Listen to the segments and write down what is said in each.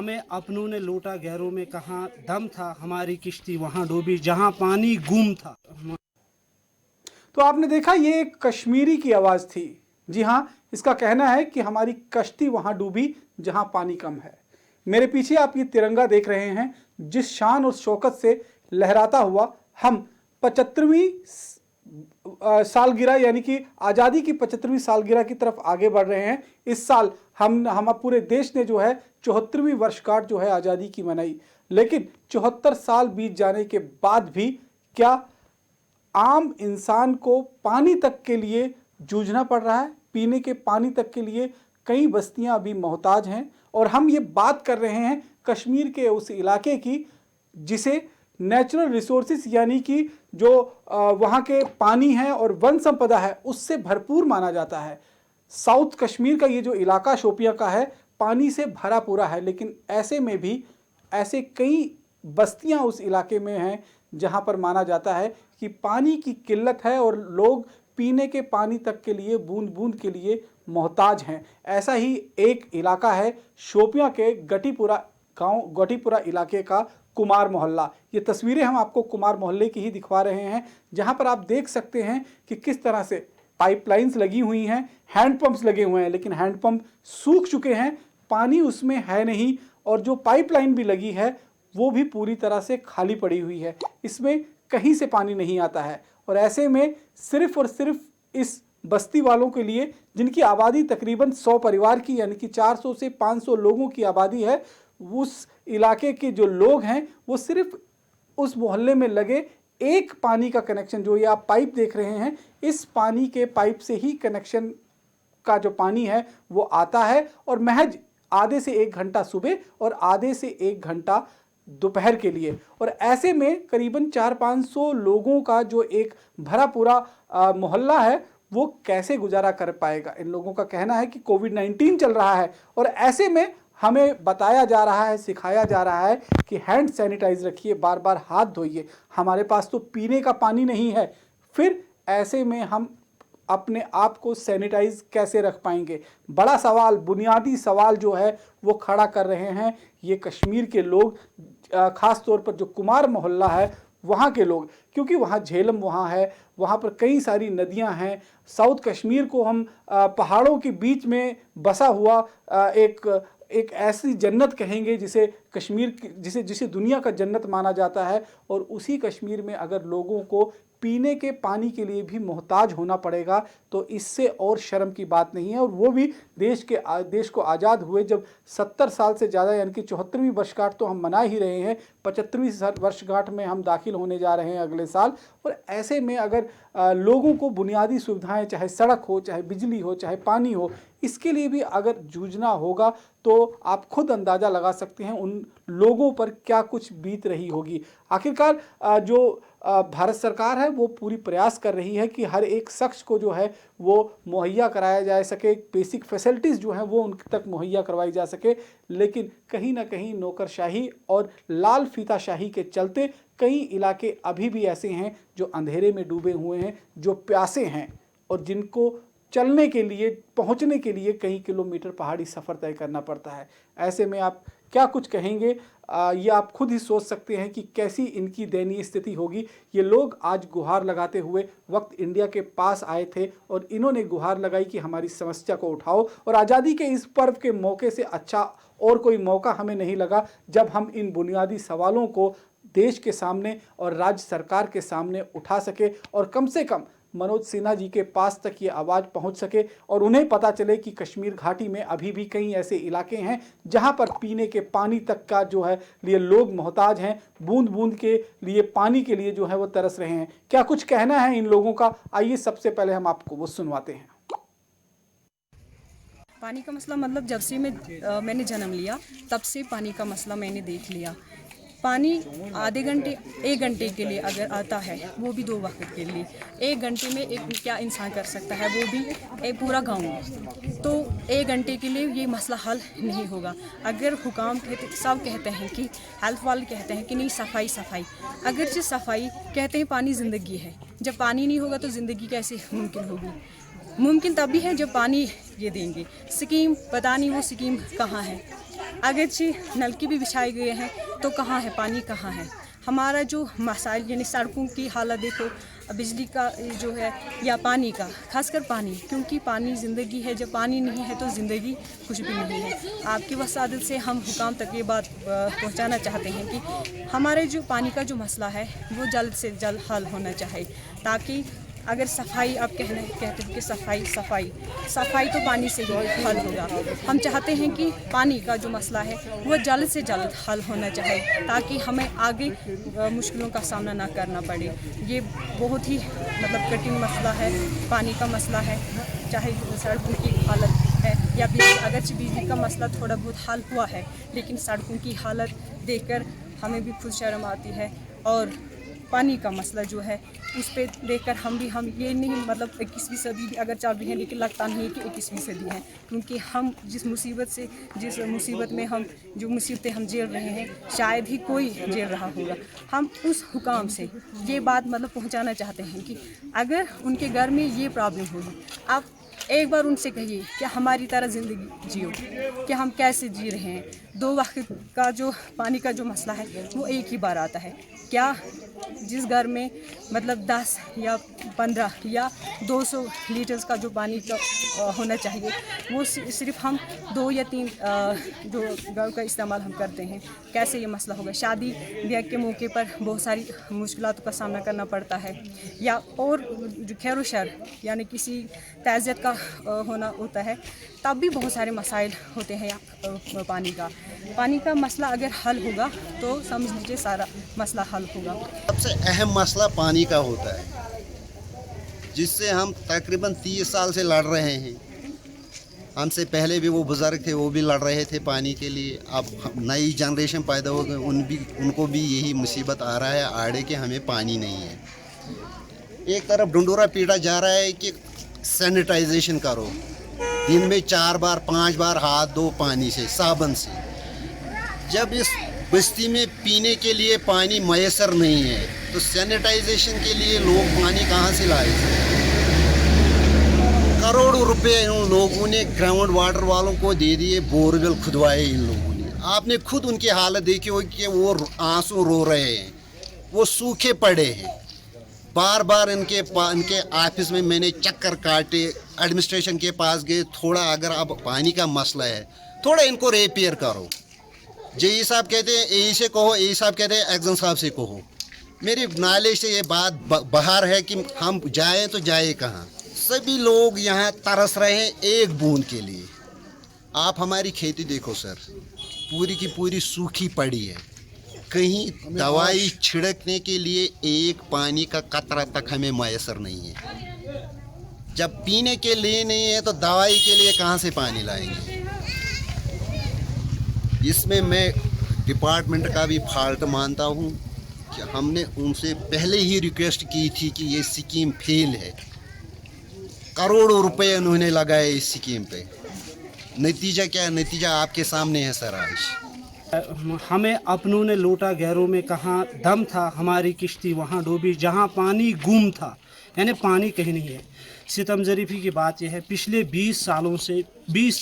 हमें अपनों ने लूटा गैरों में कहाँ दम था, हमारी किश्ती वहाँ डूबी जहाँ पानी गुम था। तो आपने देखा, ये एक कश्मीरी की आवाज़ थी। जी हाँ, इसका कहना है कि हमारी कश्ती वहाँ डूबी जहाँ पानी कम है। मेरे पीछे आप ये तिरंगा देख रहे हैं, जिस शान और शौकत से लहराता हुआ हम 75वीं सालगिरह यानी कि आज़ादी की 75वीं सालगिरह की तरफ आगे बढ़ रहे हैं। इस साल हम पूरे देश ने जो है 74वीं वर्षगांठ जो है आज़ादी की मनाई। लेकिन 74 साल बीत जाने के बाद भी क्या आम इंसान को पानी तक के लिए जूझना पड़ रहा है? पीने के पानी तक के लिए कई बस्तियां अभी मोहताज हैं। और हम ये बात कर रहे हैं कश्मीर के उस इलाके की जिसे नेचुरल रिसोर्सेज यानी कि जो वहाँ के पानी है और वन संपदा है उससे भरपूर माना जाता है। साउथ कश्मीर का ये जो इलाका शोपियां का है, पानी से भरा पूरा है। लेकिन ऐसे में भी ऐसे कई बस्तियां उस इलाके में हैं जहां पर माना जाता है कि पानी की किल्लत है और लोग पीने के पानी तक के लिए बूंद बूंद के लिए मोहताज हैं। ऐसा ही एक इलाका है शोपियां के गटीपुरा गांव, गटीपुरा इलाके का कुमार मोहल्ला। ये तस्वीरें हम आपको कुमार मोहल्ले की ही दिखवा रहे हैं, जहां पर आप देख सकते हैं कि किस तरह से पाइपलाइंस लगी हुई हैं, हैंडपंप्स लगे हुए हैं, लेकिन हैंडपंप सूख चुके हैं, पानी उसमें है नहीं। और जो पाइपलाइन भी लगी है वो भी पूरी तरह से खाली पड़ी हुई है, इसमें कहीं से पानी नहीं आता है। और ऐसे में सिर्फ और सिर्फ इस बस्ती वालों के लिए, जिनकी आबादी तकरीबन 100 परिवार की यानी कि 400 से 500 लोगों की आबादी है, उस इलाके के जो लोग हैं वो सिर्फ उस मोहल्ले में लगे एक पानी का कनेक्शन, जो ये आप पाइप देख रहे हैं, इस पानी के पाइप से ही कनेक्शन का जो पानी है वो आता है। और महज आधे से 1 घंटा सुबह और आधे से 1 घंटा दोपहर के लिए। और ऐसे में करीबन 400-500 लोगों का जो एक भरा पूरा मोहल्ला है वो कैसे गुजारा कर पाएगा? इन लोगों का कहना है कि कोविड-19 चल रहा है और ऐसे में हमें बताया जा रहा है, सिखाया जा रहा है कि हैंड सैनिटाइज रखिए, बार बार हाथ धोइए। हमारे पास तो पीने का पानी नहीं है, फिर ऐसे में हम अपने आप को सैनिटाइज कैसे रख पाएंगे? बड़ा सवाल, बुनियादी सवाल जो है वो खड़ा कर रहे हैं ये कश्मीर के लोग, ख़ास तौर पर जो कुमार मोहल्ला है वहाँ के लोग, क्योंकि वहाँ झेलम वहाँ है, वहाँ पर कई सारी नदियाँ हैं। साउथ कश्मीर को हम पहाड़ों के बीच में बसा हुआ एक ऐसी जन्नत कहेंगे जिसे कश्मीर जिसे दुनिया का जन्नत माना जाता है। और उसी कश्मीर में अगर लोगों को पीने के पानी के लिए भी मोहताज होना पड़ेगा तो इससे और शर्म की बात नहीं है। और वो भी देश को आज़ाद हुए जब 70 साल से ज़्यादा यानी कि 74वीं वर्षगांठ तो हम मना ही रहे हैं, 75वीं वर्षगांठ में हम दाखिल होने जा रहे हैं अगले साल। और ऐसे में अगर लोगों को बुनियादी सुविधाएं, चाहे सड़क हो, चाहे बिजली हो, चाहे पानी हो, इसके लिए भी अगर जूझना होगा तो आप खुद अंदाज़ा लगा सकते हैं उन लोगों पर क्या कुछ बीत रही होगी। आखिरकार जो भारत सरकार है वो पूरी प्रयास कर रही है कि हर एक शख्स को जो है वो मुहैया कराया जा सके, बेसिक फैसिलिटीज़ जो हैं वो उन तक मुहैया करवाई जा सके। लेकिन कहीं ना कहीं नौकरशाही और लाल फीताशाही के चलते कई इलाके अभी भी ऐसे हैं जो अंधेरे में डूबे हुए हैं, जो प्यासे हैं और जिनको चलने के लिए, पहुंचने के लिए कई किलोमीटर पहाड़ी सफ़र तय करना पड़ता है। ऐसे में आप क्या कुछ कहेंगे? ये आप खुद ही सोच सकते हैं कि कैसी इनकी दयनीय स्थिति होगी। ये लोग आज गुहार लगाते हुए वक्त इंडिया के पास आए थे और इन्होंने गुहार लगाई कि हमारी समस्या को उठाओ। और आज़ादी के इस पर्व के मौके से अच्छा और कोई मौका हमें नहीं लगा जब हम इन बुनियादी सवालों को देश के सामने और राज्य सरकार के सामने उठा सके और कम से कम मनोज सिन्हा जी के पास तक ये आवाज़ पहुंच सके और उन्हें पता चले कि कश्मीर घाटी में अभी भी कई ऐसे इलाके हैं जहां पर पीने के पानी तक का जो है लिए लोग मोहताज हैं, बूंद बूंद के लिए पानी के लिए जो है वो तरस रहे हैं। क्या कुछ कहना है इन लोगों का? आइए सबसे पहले हम आपको वो सुनवाते हैं। पानी का मसला मतलब जब से मैंने जन्म लिया तब से पानी का मसला मैंने देख लिया। पानी आधे घंटे 1 घंटे के लिए अगर आता है, वो भी 2 वक्त के लिए, 1 घंटे में एक क्या इंसान कर सकता है, वो भी एक पूरा गांव में। तो 1 घंटे के लिए ये मसला हल नहीं होगा। अगर हुकाम सब कहते हैं कि हेल्थ वाले कहते हैं कि नहीं सफाई सफाई, अगर जो सफाई कहते हैं पानी ज़िंदगी है, जब पानी नहीं होगा तो ज़िंदगी कैसे मुमकिन होगी? मुमकिन तभी है जब पानी ये देंगे। स्कीम पता नहीं वो स्कीम कहाँ है, अगरचे नलके भी बिछाए गए हैं तो कहाँ है पानी, कहाँ है? हमारा जो मसाइल यानी सड़कों की हालत देखो, बिजली का जो है या पानी का, खासकर पानी, क्योंकि पानी ज़िंदगी है। जब पानी नहीं है तो ज़िंदगी कुछ भी नहीं है। आपकी वसादत से हम हुकाम तक ये बात पहुंचाना चाहते हैं कि हमारे जो पानी का जो मसला है वो जल्द से जल्द हल होना चाहिए, ताकि अगर सफाई आप कहते हैं कि सफाई तो पानी से ही हल होगा। हम चाहते हैं कि पानी का जो मसला है वो जल्द से जल्द हल होना चाहिए, ताकि हमें आगे मुश्किलों का सामना ना करना पड़े। ये बहुत ही मतलब कठिन मसला है, पानी का मसला है, चाहे सड़कों की हालत है या अगरचे बिजली का मसला थोड़ा बहुत हल हुआ है, लेकिन सड़कों की हालत देखकर हमें भी खुद शर्म आती है। और पानी का मसला जो है उस पर देखकर हम ये नहीं मतलब 21वीं सदी भी अगर चल रही है, लेकिन लगता नहीं है कि 21वीं सदी है, क्योंकि हम जिस मुसीबत में हम जो मुसीबतें हम झेल रहे हैं शायद ही कोई झेल रहा होगा। हम उस हुकाम से ये बात मतलब पहुंचाना चाहते हैं कि अगर उनके घर में ये प्रॉब्लम होगी, आप एक बार उनसे कहिए कि हमारी तरह ज़िंदगी जियो, कि हम कैसे जी रहे हैं। 2 वक्त का जो पानी का जो मसला है वो एक ही बार आता है। क्या जिस घर में मतलब 10 या 15 या 200 लीटर्स का जो पानी का होना चाहिए वो सिर्फ हम 2 या 3 जो घर का इस्तेमाल हम करते हैं, कैसे ये मसला होगा? शादी ब्याह के मौके पर बहुत सारी मुश्किलातों का सामना करना पड़ता है, या और जो खैर शर यानी किसी तज़ियत का होना होता है, तब भी बहुत सारे मसाइल होते हैं पानी का मसला अगर हल होगा तो समझ लीजिए सारा मसला हल होगा। सबसे अहम मसला पानी का होता है, जिससे हम तकरीबन 30 साल से लड़ रहे हैं। हमसे पहले भी वो बुज़ुर्ग थे, वो भी लड़ रहे थे पानी के लिए। अब नई जनरेशन पैदा हो गई, उनको भी यही मुसीबत आ रहा है आड़े कि हमें पानी नहीं है। एक तरफ डंडोरा पीटा जा रहा है कि सैनिटाइजेशन करो, दिन में 4 बार 5 बार हाथ धो पानी से, साबुन से। जब इस बस्ती में पीने के लिए पानी मैसर नहीं है तो सैनिटाइजेशन के लिए लोग पानी कहाँ से लाए? करोड़ों रुपए उन लोगों ने ग्राउंड वाटर वालों को दे दिए, बोरवेल खुदवाए इन लोगों ने। आपने खुद उनकी हालत देखी हो कि वो आंसू रो रहे हैं, वो सूखे पड़े हैं। बार बार इनके ऑफिस में मैंने चक्कर काटे, एडमिनिस्ट्रेशन के पास गए, थोड़ा अगर अब पानी का मसला है थोड़ा इनको रिपेयर करो। जेई साहब कहते हैं ए से कहो, ए साहब कहते हैं एग्जाम साहब से कहो। मेरी नॉलेज से ये बात बाहर है कि हम जाएं तो जाए कहाँ। सभी लोग यहाँ तरस रहे हैं एक बूंद के लिए। आप हमारी खेती देखो सर, पूरी की पूरी सूखी पड़ी है। कहीं दवाई छिड़कने के लिए एक पानी का कतरा तक हमें मैसर नहीं है। जब पीने के लिए नहीं है तो दवाई के लिए कहाँ से पानी लाएंगे? इसमें मैं डिपार्टमेंट का भी फॉल्ट मानता हूँ कि हमने उनसे पहले ही रिक्वेस्ट की थी कि ये स्कीम फेल है। करोड़ों रुपए उन्होंने लगाए इस स्कीम पे। नतीजा क्या? नतीजा आपके सामने है सर। आज हमें अपनों ने लूटा गैरों में कहाँ दम था, हमारी किश्ती वहाँ डूबी जहाँ पानी गुम था, यानी पानी कहीं नहीं है। सितम ज़रीफ़ी की बात यह है, पिछले 20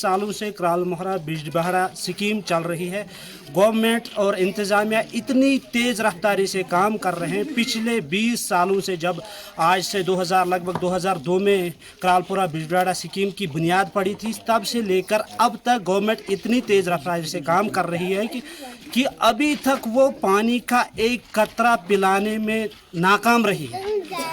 सालों से कराल मोहरा बिजबहरा स्कीम चल रही है। गवर्नमेंट और इंतज़ामिया इतनी तेज़ रफ्तारी से काम कर रहे हैं। पिछले 20 सालों से, जब आज से लगभग 2002 में करालपुरा बिजबहरा स्कीम की बुनियाद पड़ी थी, तब से लेकर अब तक गवर्नमेंट इतनी तेज़ रफ्तारी से काम कर रही है कि अभी तक वो पानी का एक कतरा पिलाने में नाकाम रही है।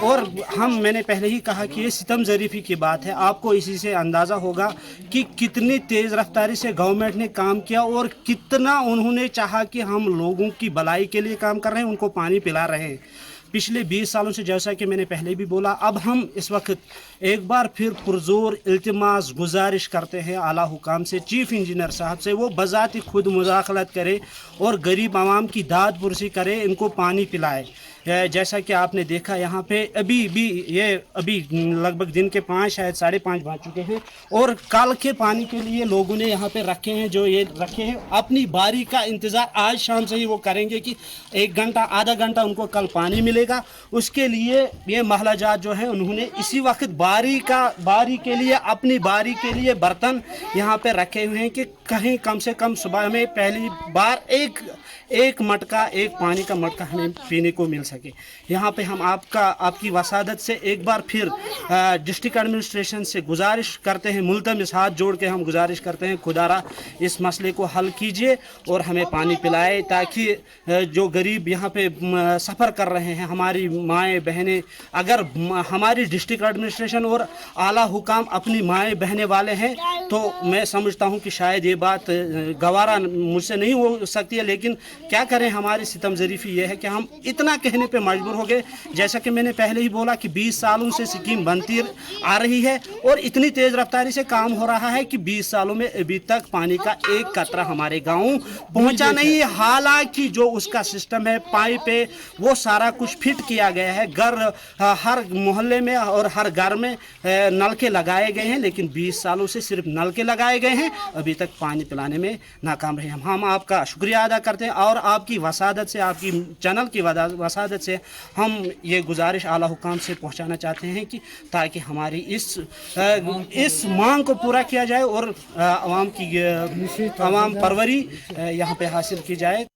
और मैंने पहले ही कहा कि ये सितम ज़रीफ़ी की बात है। आपको इसी से अंदाज़ा होगा कि कितनी तेज़ रफ्तारी से गवर्नमेंट ने काम किया और कितना उन्होंने चाहा कि हम लोगों की भलाई के लिए काम कर रहे हैं, उनको पानी पिला रहे हैं। पिछले 20 सालों से, जैसा कि मैंने पहले भी बोला, अब हम इस वक्त एक बार फिर पुरजोर इल्तिमास गुजारिश करते हैं आला हुकाम से, चीफ़ इंजीनियर साहब से, वो बज़ात खुद मुदाखलत करे और गरीब आवाम की दाद पुरसी करे, इनको पानी पिलाए। जैसा कि आपने देखा यहाँ पे अभी लगभग दिन के 5 शायद 5:30 बज चुके हैं और कल के पानी के लिए लोगों ने यहाँ पे रखे हैं, जो ये रखे हैं अपनी बारी का इंतज़ार आज शाम से ही वो करेंगे कि 1 घंटा आधा घंटा उनको कल पानी मिलेगा। उसके लिए ये महला जात जो है उन्होंने इसी वक्त बारी के लिए अपनी बारी के लिए बर्तन यहाँ पे रखे हुए हैं कि कहीं कम से कम सुबह में पहली बार एक मटका, एक पानी का मटका हमें पीने को मिल सके। यहाँ पे हम आपकी वसादत से एक बार फिर डिस्ट्रिक्ट एडमिनिस्ट्रेशन से गुजारिश करते हैं, मुल्तमिस हाथ जोड़ के हम गुजारिश करते हैं, खुदारा इस मसले को हल कीजिए और हमें पानी पिलाए, ताकि जो गरीब यहाँ पे सफ़र कर रहे हैं, हमारी माएँ बहनें, अगर हमारी डिस्ट्रिक्ट एडमिनिस्ट्रेशन और आला हुकाम अपनी माएँ बहनें वाले हैं तो मैं समझता हूँ कि शायद ये बात गवारा मुझसे नहीं हो सकती है, लेकिन क्या करें, हमारी सितम ज़रीफ़ी ये है कि हम इतना कहने पे मजबूर हो गए। जैसा कि मैंने पहले ही बोला कि 20 सालों से स्कीम बनती आ रही है और इतनी तेज़ रफ्तारी से काम हो रहा है कि 20 सालों में अभी तक पानी का एक कतरा हमारे गाँव पहुँचा नहीं है। हालांकि जो उसका सिस्टम है, पाइप है, वो सारा कुछ फिट किया गया है, हर मोहल्ले में और हर घर में नलके लगाए गए हैं, लेकिन 20 सालों से सिर्फ नलके लगाए गए हैं, अभी तक पानी पिलाने में नाकाम रहे। हम आपका शुक्रिया अदा करते हैं और आपकी वसादत से, आपकी चैनल की वसादत से हम ये गुजारिश आला हुकाम से पहुंचाना चाहते हैं कि ताकि हमारी इस मांग को पूरा किया जाए और आवाम परवरी यहाँ पे हासिल की जाए।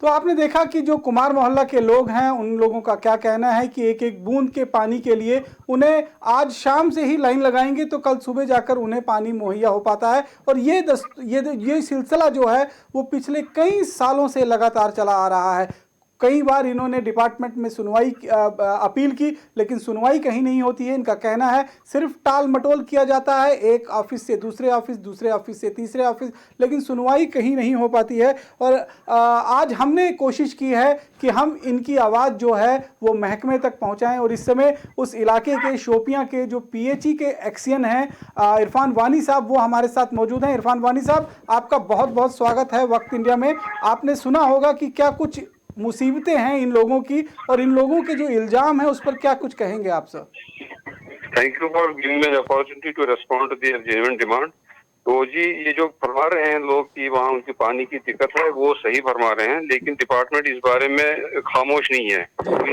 तो आपने देखा कि जो कुमार मोहल्ला के लोग हैं उन लोगों का क्या कहना है कि एक एक बूंद के पानी के लिए उन्हें आज शाम से ही लाइन लगाएंगे तो कल सुबह जाकर उन्हें पानी मुहैया हो पाता है। और ये सिलसिला जो है वो पिछले कई सालों से लगातार चला आ रहा है। कई बार इन्होंने डिपार्टमेंट में सुनवाई अपील की, लेकिन सुनवाई कहीं नहीं होती है। इनका कहना है सिर्फ टाल मटोल किया जाता है, एक ऑफिस से दूसरे ऑफिस, दूसरे ऑफिस से तीसरे ऑफिस, लेकिन सुनवाई कहीं नहीं हो पाती है। और आज हमने कोशिश की है कि हम इनकी आवाज़ जो है वो महकमे तक पहुंचाएं। और इस समय उस इलाके के शोपियां के जो PHE के एक्सियन हैं इरफान वानी साहब, वो हमारे साथ मौजूद हैं। इरफान वानी साहब, आपका बहुत बहुत स्वागत है वक्त इंडिया में। आपने सुना होगा कि क्या कुछ मुसीबतें हैं इन लोगों की और इन लोगों के जो इल्जाम है उस पर क्या कुछ कहेंगे आप sir? Thank you for giving me the opportunity to respond to their genuine demand. तो जी, ये जो फरमा रहे हैं लोग कि वहाँ उनकी पानी की दिक्कत है, वो सही फरमा रहे हैं, लेकिन डिपार्टमेंट इस बारे में खामोश नहीं है।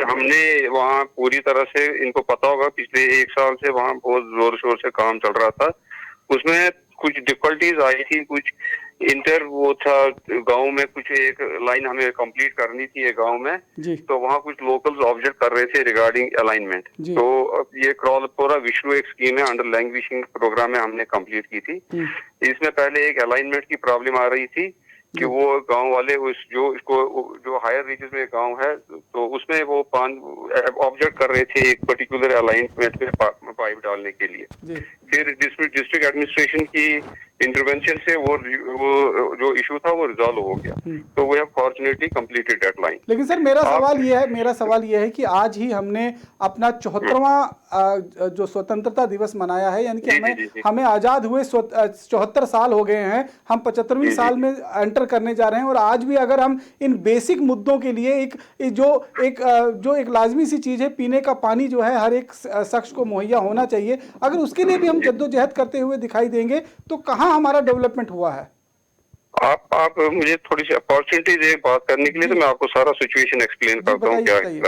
हमने वहाँ पूरी तरह से, इनको पता होगा, पिछले 1 साल से वहाँ बहुत जोर शोर से काम चल रहा था। उसमें कुछ डिफिकल्टीज आई थी, कुछ वो था गांव में, कुछ एक लाइन हमें कंप्लीट करनी थी गांव में, तो वहाँ कुछ लोकल्स ऑब्जेक्ट कर रहे थे रिगार्डिंग अलाइनमेंट। तो ये पूरा विश्व एक स्कीम है अंडर लैंग्वेजिंग प्रोग्राम में हमने कंप्लीट की थी। इसमें पहले एक अलाइनमेंट की प्रॉब्लम आ रही थी कि वो गांव वाले जो हायर रीचेस में गांव है तो उसमें वो ऑब्जेक्ट कर रहे थे एक पर्टिकुलर अलाइनमेंट में पाइप डालने के लिए। फिर डिस्ट्रिक्ट एडमिनिस्ट्रेशन की इंटरवेंशन से वो जो इशू था वो रिजॉल्व हो गया, तो we have fortunately completed that line. लेकिन सर मेरा सवाल ये है कि आज ही हमने अपना 74वां जो स्वतंत्रता दिवस मनाया है, यानी कि हमें आज़ाद हुए 74 साल हो गए हैं, हम 75वीं साल में एंटर करने जा रहे हैं। और आज भी अगर हम इन बेसिक मुद्दों के लिए जो एक लाजमी सी चीज़ है, पीने का पानी जो है हर एक शख्स को मुहैया होना चाहिए, अगर उसके लिए भी हम जद्दोजहद करते हुए दिखाई देंगे तो कहाँ हमारा डेवलपमेंट हुआ है? आप मुझे थोड़ी सी अपॉर्चुनिटी दे बात करने के लिए, तो मैं आपको सारा सिचुएशन एक्सप्लेन करता हूँ क्या है।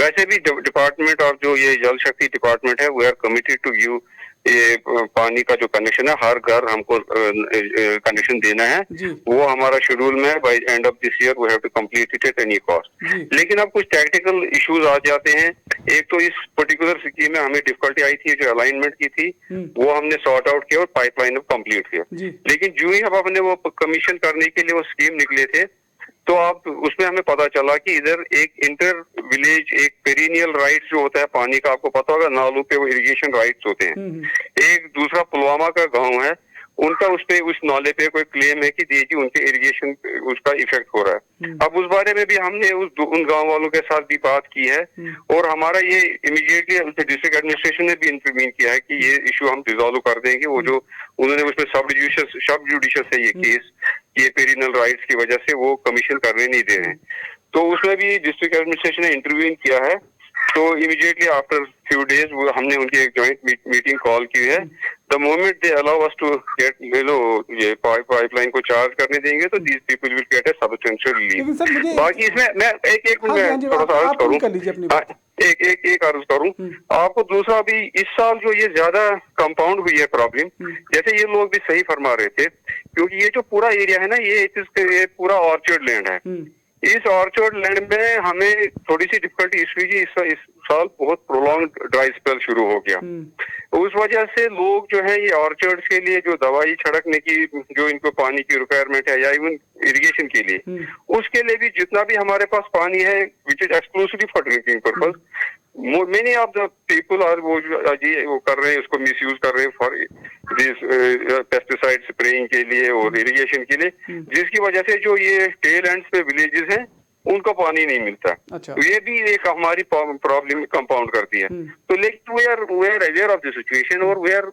वैसे भी डिपार्टमेंट और जो ये जल शक्ति डिपार्टमेंट है, we are committed to give ये पानी का जो कनेक्शन है, हर घर हमको कनेक्शन देना है। वो हमारा शेड्यूल में है, by end of this year we have to complete it at any cost. लेकिन अब कुछ टेक्निकल इश्यूज आ जाते हैं। एक तो इस पर्टिकुलर स्कीम में हमें डिफिकल्टी आई थी, जो अलाइनमेंट की थी वो हमने सॉर्ट आउट किया और पाइपलाइन कंप्लीट किया। लेकिन जो ही अब हमने वो कमीशन करने के लिए वो स्कीम निकले थे, तो आप उसमें हमें पता चला कि इधर एक इंटर विलेज एक पेरिनियल राइट्स जो होता है पानी का, आपको पता होगा नालों पे वो इरिगेशन राइट्स होते हैं। एक दूसरा पुलवामा का गांव है, उनका उस नाले पे कोई क्लेम है कि जी उनके इरिगेशन उसका इफेक्ट हो रहा है। अब उस बारे में भी हमने उन गांव वालों के साथ भी बात की है और हमारा ये इमीडिएटली डिस्ट्रिक्ट एडमिनिस्ट्रेशन ने भी इंटरवीन किया है कि ये इशू हम रिजॉल्व कर देंगे। वो जो उन्होंने उसमें सब जुडिशियस है ये केस, ये पेरिनल राइट्स की वजह से वो कमीशन करने नहीं दे रहे हैं। तो उसमें भी डिस्ट्रिक्ट एडमिनिस्ट्रेशन ने इंटरव्यून किया है। तो इमीडिएटली आफ्टर फ्यू डेज वो हमने उनकी एक जॉइंट मीटिंग कॉल की है। The moment they allow us to get ये पाइपलाइन को चार्ज करने देंगे तो these people will get a substantial relief. बाकी इसमें मैं एक मिनट थोड़ा सा अर्ज करूं, एक अर्ज करूं आपको। दूसरा भी इस साल जो ये ज्यादा कंपाउंड हुई है प्रॉब्लम, जैसे ये लोग भी सही फरमा रहे थे, क्योंकि ये जो पूरा एरिया है ना ये पूरा ऑर्चर्ड लैंड है। इस ऑर्चर्ड लैंड में हमें थोड़ी सी डिफिकल्टी इस हुई कि इस साल बहुत प्रोलॉन्ग ड्राई स्पेल शुरू हो गया। उस वजह से लोग जो है ये ऑर्चर्ड्स के लिए जो दवाई छिड़कने की जो इनको पानी की रिक्वायरमेंट है या इवन इरिगेशन के लिए, उसके लिए भी जितना भी हमारे पास पानी है which is exclusively for drinking purpose, many of the people are वो कर रहे हैं, उसको मिस यूज कर रहे हैं फॉर दिस पेस्टिसाइड स्प्रेइंग के लिए और इरिगेशन के लिए, जिसकी वजह से जो ये टेल एंड्स पे विलेजेस हैं उनको पानी नहीं मिलता। अच्छा। ये भी एक हमारी प्रॉब्लम कंपाउंड करती है। तो लेकिन we are aware of the situation और वी आर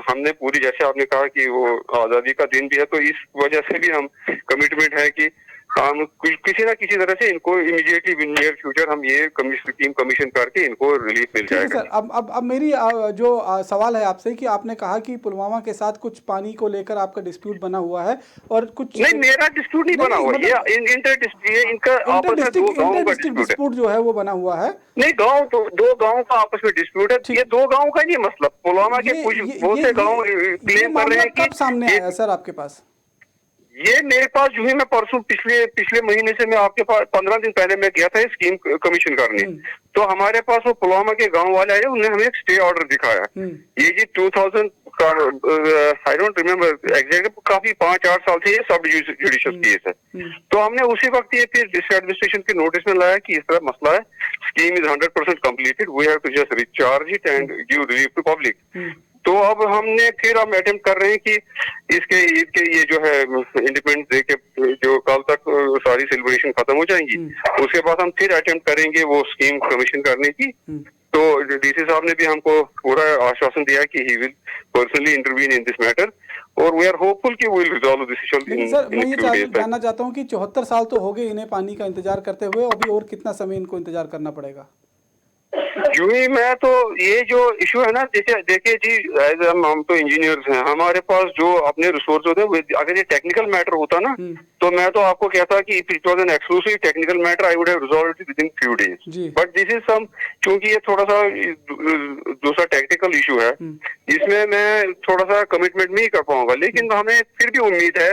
हमने पूरी, जैसे आपने कहा कि वो आजादी का दिन भी है, तो इस वजह से भी हम कमिटमेंट है कि हम किसी ना किसी तरह से इनको इमीडिएटली नियर फ्यूचर हम ये टीम कमीशन करके इनको रिलीफ मिल जाएगा। सर अब मेरी जो सवाल है आपसे कि आपने कहा कि पुलवामा के साथ कुछ पानी को लेकर आपका डिस्प्यूट बना हुआ है और कुछ नहीं, मेरा डिस्प्यूट नहीं बना हुआ, ये इनका आपस में दो गांवों का डिस्प्यूट जो है वो बना हुआ है। नहीं, गांव तो दो गांव का आपस में डिस्प्यूट है, ये दो गांव का नहीं मसला। पुलवामा के कुछ बहुत से गांव क्लेम कर रहे हैं कि कब सामने आया सर आपके पास? ये मेरे पास जो है, मैं परसों पिछले महीने से मैं आपके पास 15 दिन पहले मैं गया था स्कीम कमीशन करने, तो हमारे पास वो पुलवामा के गांव वाले आए, उन्होंने हमें एक स्टे ऑर्डर दिखाया। ये जी 2000 का आई डोंट रिमेम्बर एग्जैक्ट, काफी 5-8 साल से ये सब जुडिशियल केस है। तो हमने उसी वक्त ये फिर डिस्ट्रिक्ट एडमिनिस्ट्रेशन के नोटिस में लाया कि इस तरह मसला है, scheme is 100% completed, we have to just recharge it and give relief to public. तो अब हम अटेम्प्ट कर रहे हैं कि इसके ईद के ये जो है इंडिपेंडेंस डे के जो कल तक सारी सेलिब्रेशन खत्म हो जाएंगी, उसके बाद हम फिर अटेम्प्ट करेंगे वो स्कीम कमीशन करने की। तो डीसी साहब ने भी हमको पूरा आश्वासन दिया कि he will personally intervene in this matter और वी आर होपफुल कि we will resolve this issue. Sir मैं ये जानना चाहता हूँ कि 74 साल तो हो गए इन्हें पानी का इंतजार करते हुए, अभी और कितना समय इनको इंतजार करना पड़ेगा? यूं ही मैं तो ये जो इशू है ना, देखिए जी, एज हम तो इंजीनियर्स हैं, हमारे पास जो अपने रिसोर्स होते हैं, अगर ये टेक्निकल मैटर होता ना तो मैं तो आपको कहता कि it was an exclusive technical matter, I would have resolved it within few days. But this is some, क्योंकि ये थोड़ा सा दूसरा टेक्निकल इशू है, इसमें मैं थोड़ा सा कमिटमेंट नहीं कर पाऊंगा, लेकिन हमें फिर भी उम्मीद है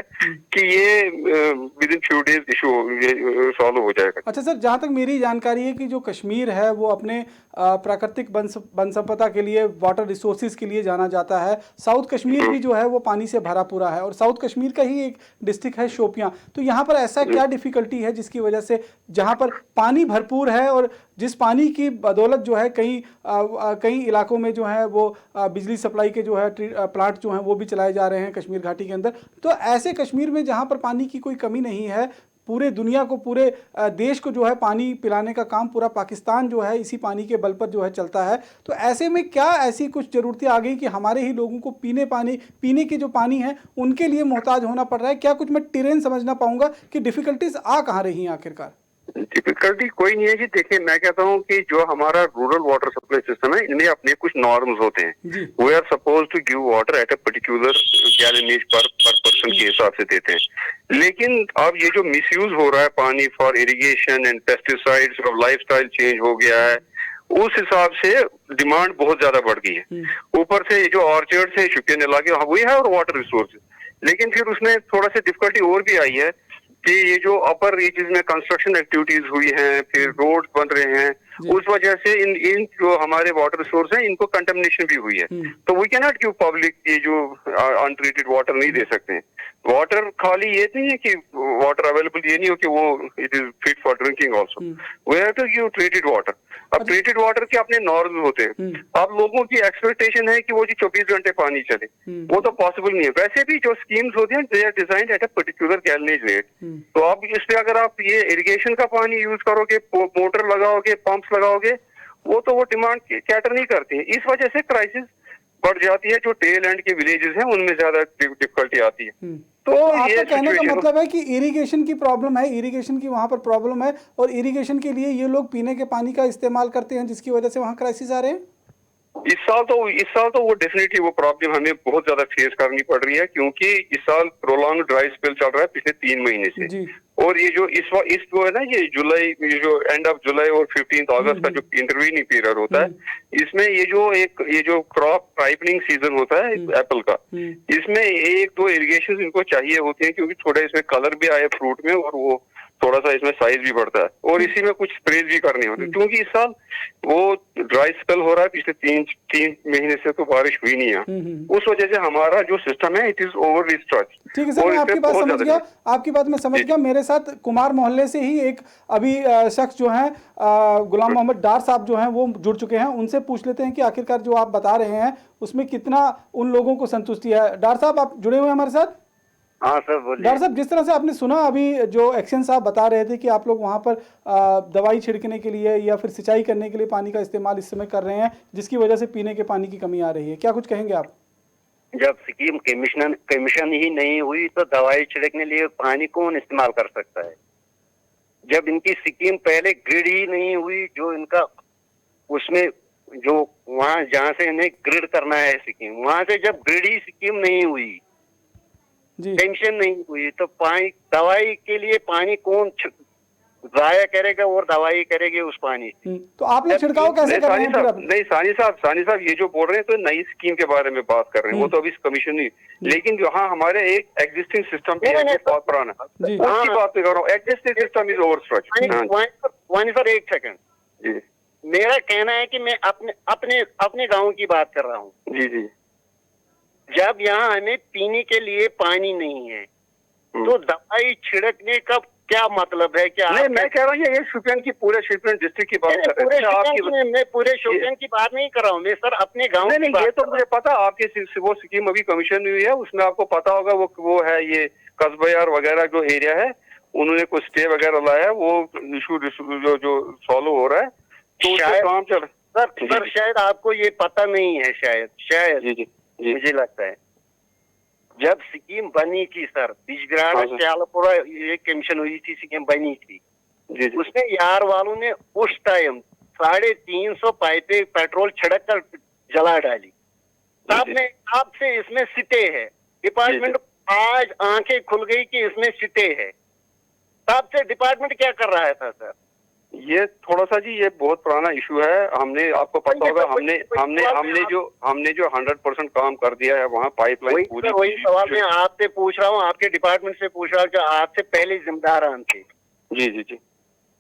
कि ये with in few days issue solve हो जाएगा। अच्छा सर, जहाँ तक मेरी जानकारी है कि जो कश्मीर है वो अपने प्राकृतिक वन संपदा के लिए, वाटर रिसोर्सेज के लिए जाना जाता है। साउथ कश्मीर भी जो है वो पानी से भरा पूरा है और साउथ कश्मीर का ही एक डिस्ट्रिक्ट है शोपियां। तो यहाँ पर ऐसा क्या डिफिकल्टी है जिसकी वजह से जहाँ पर पानी भरपूर है और जिस पानी की बदौलत जो है कई इलाकों में जो है वो बिजली सप्लाई के जो है प्लांट जो हैं वो भी चलाए जा रहे हैं कश्मीर घाटी के अंदर, तो ऐसे कश्मीर में जहाँ पर पानी की कोई कमी नहीं है, पूरे दुनिया को, पूरे देश को जो है पानी पिलाने का काम पूरा पाकिस्तान जो है इसी पानी के बल पर जो है चलता है, तो ऐसे में क्या ऐसी कुछ ज़रूरतें आ गई कि हमारे ही लोगों को पीने के जो पानी है उनके लिए मोहताज होना पड़ रहा है? क्या कुछ मैं टेरेन समझना पाऊंगा कि डिफिकल्टीज आ कहाँ रही हैं आखिरकार? डिफिकल्टी कोई नहीं है जी। देखिए, मैं कहता हूँ कि जो हमारा रूरल वाटर सप्लाई सिस्टम है, इनमें अपने कुछ नॉर्म्स होते हैं। We are suppose to give water at a particular gallonage per person के हिसाब से देते हैं, लेकिन अब ये जो मिसयूज हो रहा है पानी फॉर इरिगेशन एंड पेस्टिसाइड्स और लाइफस्टाइल चेंज हो गया है, उस हिसाब से डिमांड बहुत ज्यादा बढ़ गई है। ऊपर से ये जो ऑर्चर्ड है शुपियन इलाके, वही है और वाटर रिसोर्सेज, लेकिन फिर उसमें थोड़ा सी डिफिकल्टी और भी आई है कि ये जो अपर रीचेस में कंस्ट्रक्शन एक्टिविटीज हुई हैं, फिर रोड बन रहे हैं, उस वजह से इन जो हमारे वाटर सोर्स हैं इनको कंटेमिनेशन भी हुई है। तो we can not give public ये जो अनट्रीटेड वाटर नहीं दे सकते। वाटर खाली ये नहीं है कि वाटर अवेलेबल, ये नहीं हो कि वो it is fit for drinking also, we have to give treated water. अब ट्रीटेड वाटर के अपने नॉर्म्स होते हैं। अब लोगों की एक्सपेक्टेशन है कि वो जी 24 घंटे पानी चले, वो तो पॉसिबल नहीं है। वैसे भी जो स्कीम्स होती हैं they are designed at a particular gallonage rate. तो अब इस पे अगर आप ये इरिगेशन का पानी यूज करोगे, मोटर लगाओगे, पंप्स लगाओगे, वो तो वो डिमांड कैटर नहीं करती है। इस वजह से क्राइसिस बढ़ जाती है, जो टेल एंड के विलेजेस हैं उनमें ज्यादा डिफिकल्टी आती है। तो आपका ये कहने का situation- मतलब है कि इरिगेशन की प्रॉब्लम है, इरिगेशन की वहां पर प्रॉब्लम है, और इरिगेशन के लिए ये लोग पीने के पानी का इस्तेमाल करते हैं, जिसकी वजह से वहां क्राइसिस आ रहे हैं। इस साल तो वो डेफिनेटली वो प्रॉब्लम हमें बहुत ज्यादा फेस करनी पड़ रही है, क्योंकि इस साल प्रोलॉन्ग ड्राई स्पेल चल रहा है पिछले 3 महीने से। जी। और ये जो इस जो है ना, ये जो एंड ऑफ जुलाई और 15 अगस्त का जो इंटरवीनिंग पीरियड होता है, इसमें ये जो क्रॉप राइपनिंग सीजन होता है एप्पल का, इसमें 1-2 इरिगेशन इनको चाहिए होते हैं, क्योंकि थोड़ा इसमें कलर भी आए फ्रूट में और वो थोड़ा सा इसमें साइज भी बढ़ता है, और इसी में कुछ स्प्रेज भी करने होते हैं, क्योंकि इस साल वो ड्राई स्पेल हो रहा है, पिछले 3 महीने से तो बारिश हुई नहीं है। उस वजह से हमारा जो सिस्टम है इट इज ओवर रिस्ट्रक्ट। ठीक है सर, मैं आपकी बात समझ गया, आपकी बात मैं समझ गया। मेरे साथ कुमार मोहल्ले से ही एक अभी शख्स जो है गुलाम मोहम्मद डार साहब जो हैं वो जुड़ चुके हैं, उनसे पूछ लेते हैं कि आखिरकार जो आप बता रहे हैं उसमें कितना उन लोगों को संतुष्टि है। डार साहब, आप जुड़े हुए हैं हमारे साथ? हाँ सर बोलिए। डॉक्टर साहब, जिस तरह से आपने सुना अभी जो एक्शन साहब बता रहे थे कि आप लोग वहाँ पर दवाई छिड़कने के लिए या फिर सिंचाई करने के लिए पानी का इस्तेमाल इस समय कर रहे हैं, जिसकी वजह से पीने के पानी की कमी आ रही है, क्या कुछ कहेंगे आप? जब स्कीम कमीशन ही नहीं हुई तो दवाई छिड़कने लिए पानी कौन इस्तेमाल कर सकता है? जब इनकी स्कीम पहले ग्रिड ही नहीं हुई, जो इनका उसमें जो वहाँ जहाँ से इन्हें ग्रिड करना है स्कीम, वहाँ से जब ग्रिड ही स्कीम नहीं हुई, टेंशन नहीं हुई, तो पानी दवाई के लिए पानी कौन जाया करेगा और दवाई करेगी उस पानी से? तो आप लोग छिड़काव कैसे कर रहे हैं? नहीं सानी साहब ये जो बोल रहे हैं तो नई स्कीम के बारे में बात कर रहे हैं, वो तो अभी कमीशन नहीं, लेकिन जो हाँ हमारे एक एग्जिस्टिंग सिस्टम बहुत पुराना है, उसकी बात कर रहा हूँ। Existing system is over stretched. Sir एक सेकंड जी, मेरा कहना है कि मैं अपने गाँव की बात कर रहा हूँ। जी। जब यहाँ हमें पीने के लिए पानी नहीं है तो दवाई छिड़कने का क्या मतलब है? क्या नहीं, मैं कह रहा हूँ ये शुपियन की पूरे शुपियन डिस्ट्रिक्ट की बात कर रहे हैं। मैं पूरे शोपियन की बात नहीं कर रहा हूँ, मैं सर अपने गांव नहीं, ये तो मुझे पता, आपकी वो स्कीम अभी कमीशन हुई है, उसमें आपको पता होगा वो है ये कस्बयार वगैरह जो एरिया है, उन्होंने कुछ स्टे वगैरह लाया है, वो इशू जो सॉल्व हो रहा है, तो उसका काम चल रहा है। सर शायद आपको ये पता नहीं है, शायद जी मुझे लगता है जब स्कीम बनी थी सर, बिजबिराड़ा श्यालपुरा ये कमीशन हुई थी, स्कीम बनी थी, उसमें यार वालों ने उस टाइम 350 पाइपें पेट्रोल छिड़क कर जला डाली। तब से इसमें सिटे है, डिपार्टमेंट आज आंखें खुल गई कि इसमें सिटे है। तब से डिपार्टमेंट क्या कर रहा था सर? ये थोड़ा सा जी ये बहुत पुराना इशू है, हमने आपको पता होगा हमने जो 100% काम कर दिया है वहाँ पाइपलाइन पूरी। वही सवाल मैं आपसे पूछ रहा हूँ, आपके डिपार्टमेंट से पूछ रहा हूँ जो आपसे पहले जिम्मेदार थे। जी।